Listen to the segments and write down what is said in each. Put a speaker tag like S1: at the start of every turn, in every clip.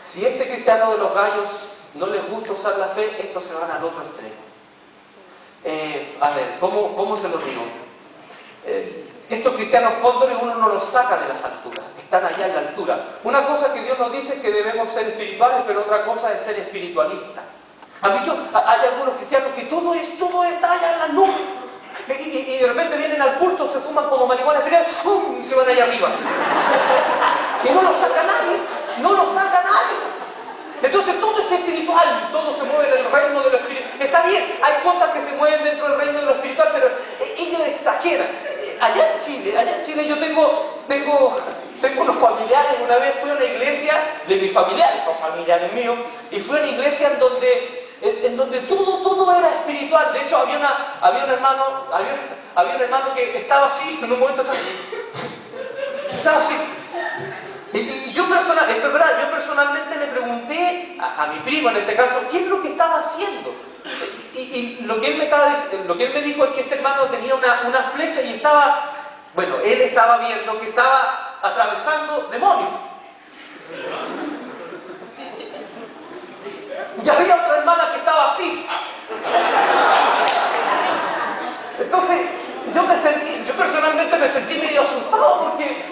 S1: Si este cristiano de los gallos no les gusta usar la fe, estos se van al otro extremo. A ver, ¿cómo se los digo? Estos cristianos cóndores uno no los saca de las alturas, están allá en la altura. Una cosa que Dios nos dice es que debemos ser espirituales, pero otra cosa es ser espiritualistas. Hay algunos cristianos que todo está allá en las nubes. Y de repente vienen al culto, se fuman como marihuana espiritual, ¡pum!, se van allá arriba. Y no lo saca nadie, no lo saca nadie. Entonces todo es espiritual, todo se mueve en el reino de lo espiritual. Está bien, hay cosas que se mueven dentro del reino de lo espiritual, pero ellos exageran. Allá en Chile yo tengo unos familiares. Una vez fui a una iglesia de mis familiares, son familiares míos, y fui a una iglesia en donde todo era espiritual. De hecho había un hermano que estaba así, en un momento estaba así. Y yo personalmente le pregunté a mi primo, en este caso, ¿qué es lo que estaba haciendo? Y lo que él me dijo es que este hermano tenía una flecha y él estaba viendo que estaba atravesando demonios. Y había otra hermana que estaba así. Entonces, yo personalmente me sentí medio asustado porque...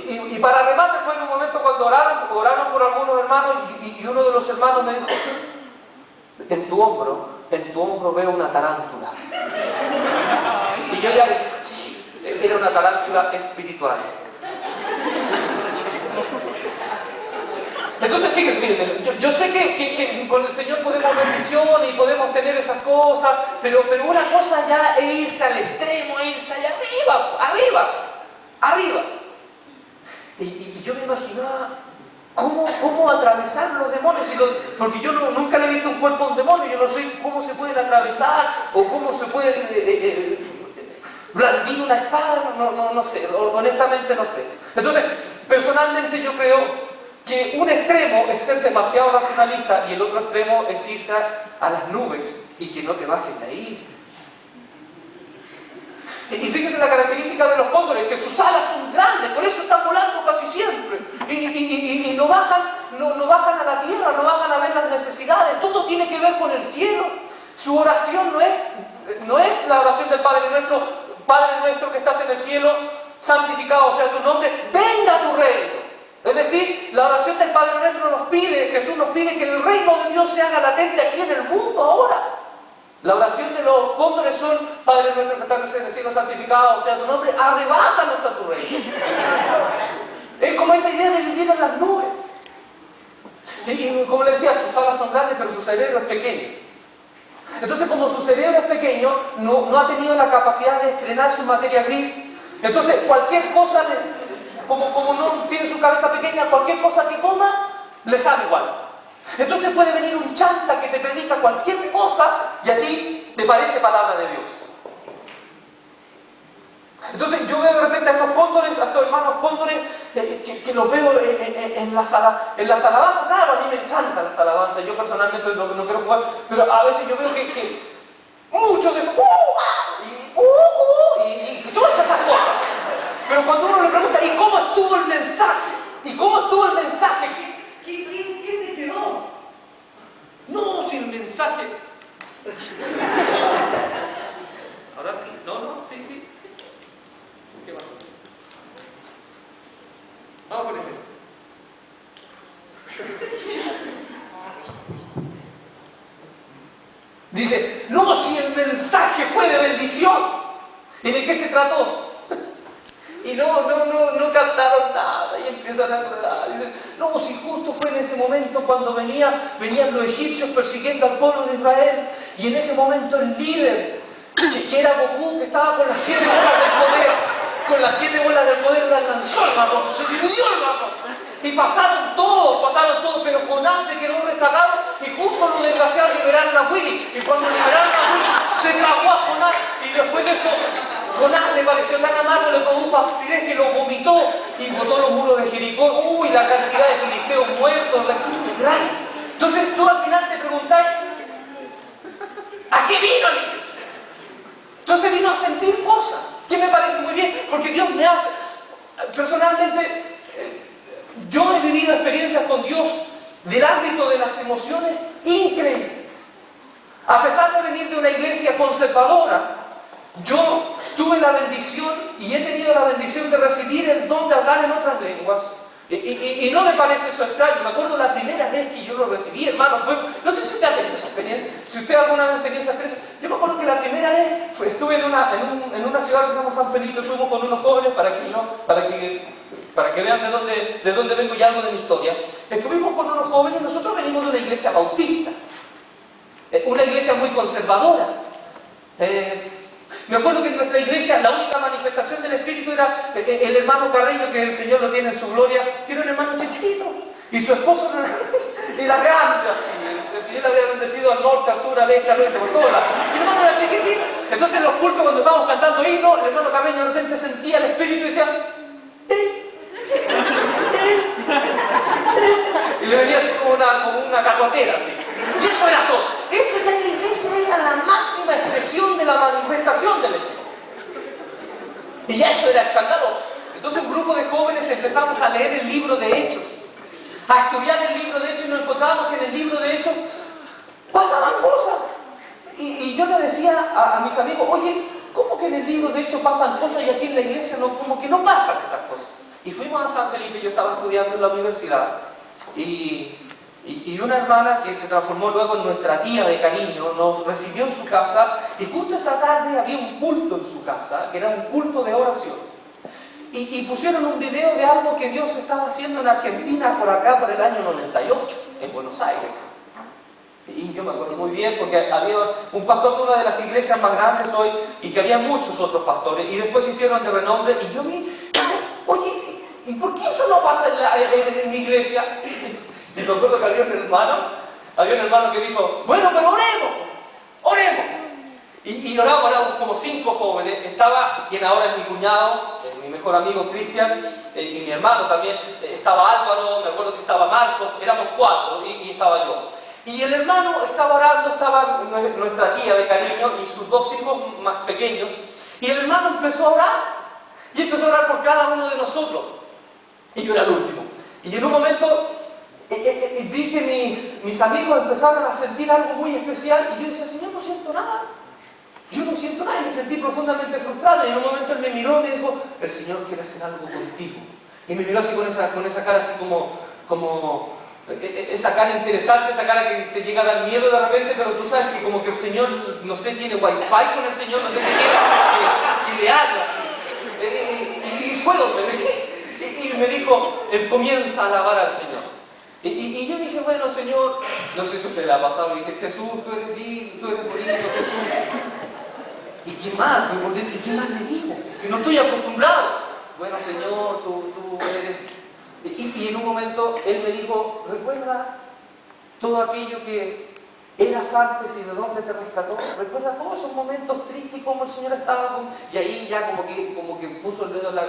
S1: Y para remate fue en un momento cuando oraron por algunos hermanos y uno de los hermanos me dijo: en tu hombro veo una tarántula. Y yo ya dije, sí, era una tarántula espiritual. Entonces fíjense, yo sé que con el Señor podemos ver visión y podemos tener esas cosas, pero una cosa ya es irse al extremo, irse allá arriba. Y yo me imaginaba cómo atravesar los demonios, porque yo nunca le he visto un cuerpo a un demonio, yo no sé cómo se pueden atravesar o cómo se puede blandir una espada, no sé, honestamente no sé. Entonces, personalmente yo creo que un extremo es ser demasiado racionalista y el otro extremo es irse a las nubes y que no te bajes de ahí. Y fíjense la característica de los cóndores, que sus alas son grandes, por eso están volando casi siempre. Y no bajan a la tierra, no bajan a ver las necesidades. Todo tiene que ver con el cielo. Su oración no es la oración del Padre nuestro que estás en el cielo, santificado sea tu nombre, venga tu reino. Es decir, la oración del Padre nuestro Jesús nos pide que el reino de Dios se haga latente aquí en el mundo ahora. La oración de los cóndores son: Padre nuestro que estás en el cielo, santificado sea tu nombre, arrebátanos a tu reino. Es como esa idea de vivir en las nubes. Y como le decía, sus alas son grandes, pero su cerebro es pequeño. Entonces, como su cerebro es pequeño, no ha tenido la capacidad de estrenar su materia gris. Entonces, cualquier cosa, como no tiene su cabeza pequeña, cualquier cosa que coma, le sabe igual. Entonces puede venir un chanta que te predica cualquier cosa y a ti te parece palabra de Dios. Entonces yo veo de repente a estos cóndores, a estos hermanos cóndores, que los veo en las alabanzas. Claro, a mí me encantan las alabanzas, yo personalmente no quiero jugar, pero a veces yo veo que muchos de esos y todas esas cosas. Pero cuando uno le pregunta: ¿y cómo estuvo el mensaje? ¿Y cómo estuvo el mensaje? ¿Qué me quedó? No, si el mensaje... Ahora sí, sí. ¿Qué más? Vamos con ese. Dice: no, si el mensaje fue de bendición. ¿Y de qué se trató? Y no captaron nada y empiezan a enredar. Dicen: no, si justo fue en ese momento cuando venían los egipcios persiguiendo al pueblo de Israel, y en ese momento el líder, que era Goku, que estaba con las 7 bolas del poder, las lanzó el mar, se dividió el mar. Y pasaron todos, pero Jonás se quedó rezagado y justo los desgraciados liberaron a Willy. Y cuando liberaron a Willy, se tragó a Jonás. Y después de eso, Jonás le pareció tan amargo, le produjo acidez que lo vomitó y botó los muros de Jericó. Uy, la cantidad de filisteos muertos, gracias. Entonces tú al final te preguntás: ¿a qué vino la iglesia? Entonces vino a sentir cosas, que me parece muy bien, porque Dios me hace, personalmente, yo he vivido experiencias experiencias con Dios del ámbito de las emociones increíbles. A pesar de venir de una iglesia conservadora, yo tuve la bendición y he tenido la bendición de recibir el don de hablar en otras lenguas. Y no me parece eso extraño. Me acuerdo la primera vez que yo lo recibí, hermano, no sé si usted ha tenido esa experiencia, si usted alguna vez ha tenido esa experiencia. Yo me acuerdo que la primera vez estuve en una ciudad que se llama San Felipe, estuvimos con unos jóvenes para que vean de dónde vengo y algo de mi historia. Estuvimos con unos jóvenes, nosotros venimos de una iglesia bautista, una iglesia muy conservadora. Me acuerdo que en nuestra iglesia la única manifestación del Espíritu era el hermano Carreño, que el Señor lo tiene en su gloria, que era un hermano chiquitito, y su esposo era grande así. El Señor le había bendecido al norte, al sur, al este, al oeste, por todos lados. Y el hermano era chiquitito. Entonces en los cultos, cuando estábamos cantando himnos, el hermano Carreño de repente sentía el Espíritu y decía, y le venía así como una carrotera así. Y eso era todo. Eso en la iglesia era la máxima expresión de la manifestación del Espíritu. Y ya eso era escandaloso. Entonces un grupo de jóvenes empezamos a leer el libro de Hechos, a estudiar el libro de Hechos, y nos encontramos que en el libro de Hechos pasaban cosas. Y yo le decía a mis amigos, oye, ¿cómo que en el libro de Hechos pasan cosas y aquí en la iglesia no, como que no pasan esas cosas? Y fuimos a San Felipe, yo estaba estudiando en la universidad, y una hermana que se transformó luego en nuestra tía de cariño nos recibió en su casa, y justo esa tarde había un culto en su casa, que era un culto de oración. Y pusieron un video de algo que Dios estaba haciendo en Argentina por acá, por el año 98, en Buenos Aires. Y yo me acuerdo muy bien porque había un pastor de una de las iglesias más grandes hoy y que había muchos otros pastores, y después se hicieron de renombre, y yo vi, oye, ¿y por qué eso no pasa en mi iglesia? Y me acuerdo que había un hermano que dijo, bueno, pero oremos. Y oramos, éramos como 5 jóvenes, estaba quien ahora es mi cuñado, mi mejor amigo Cristian, y mi hermano también, estaba Álvaro, me acuerdo que estaba Marcos, éramos 4 y estaba yo. Y el hermano estaba orando, estaba nuestra tía de cariño y sus 2 hijos más pequeños, y el hermano empezó a orar, y empezó a orar por cada uno de nosotros, y yo era el último. Y en un momento vi que mis amigos empezaron a sentir algo muy especial, y yo decía, Señor, no siento nada. Yo no siento nada, y me sentí profundamente frustrado, y en un momento él me miró y me dijo, el Señor quiere hacer algo contigo. Y me miró así con esa cara así como esa cara interesante, esa cara que te llega a dar miedo de repente, pero tú sabes que como que el Señor, no sé, tiene wifi con el Señor, no sé qué quiere, que le haga así. Y fue donde y me dijo, él comienza a alabar al Señor. Y yo dije, bueno, Señor, no sé si usted le ha pasado, y dije, Jesús, tú eres lindo, tú eres bonito, Jesús. ¿Y qué más? ¿Qué más le digo? Que no estoy acostumbrado. Bueno, Señor, tú eres... Y en un momento Él me dijo, recuerda todo aquello que eras antes y de dónde te rescató. Recuerda todos esos momentos tristes y cómo el Señor estaba con... Y ahí ya como que puso el dedo en la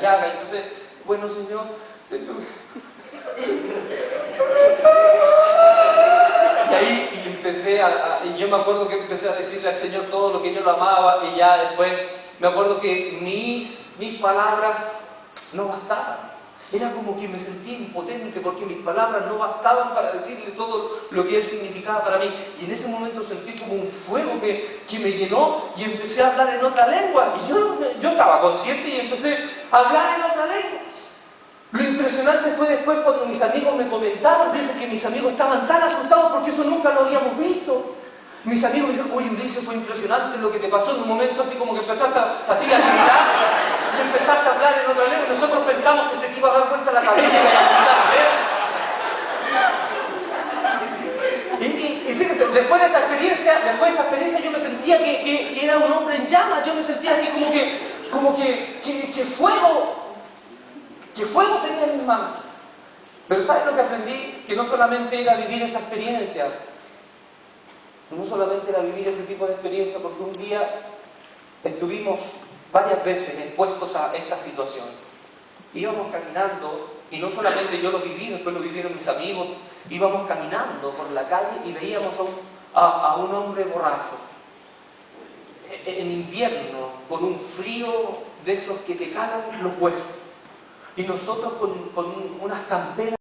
S1: llaga, y entonces, bueno, Señor... Y ahí empecé y yo me acuerdo que empecé a decirle al Señor todo lo que yo lo amaba, y ya después me acuerdo que mis palabras no bastaban. Era como que me sentía impotente porque mis palabras no bastaban para decirle todo lo que Él significaba para mí. Y en ese momento sentí como un fuego que me llenó, y empecé a hablar en otra lengua. Y yo estaba consciente y empecé a hablar en otra lengua. Lo impresionante fue después cuando mis amigos me comentaron, dicen que mis amigos estaban tan asustados porque eso nunca lo habíamos visto. Mis amigos me dijeron, oye Ulises, fue impresionante lo que te pasó. En un momento así como que empezaste así a gritar y empezaste a hablar en otra lengua, y nosotros pensamos que se te iba a dar vuelta la cabeza y que iba a apuntar. Y fíjense, después de esa experiencia yo me sentía que era un hombre en llamas. Yo me sentía así como que fuego tenía en mis manos. Pero ¿sabes lo que aprendí? Que no solamente era vivir esa experiencia, no solamente era vivir ese tipo de experiencia, porque un día estuvimos varias veces expuestos a esta situación. Íbamos caminando, y no solamente yo lo viví, después lo vivieron mis amigos, íbamos caminando por la calle y veíamos a un hombre borracho, en invierno, con un frío de esos que te calan los huesos. Y nosotros con unas camperas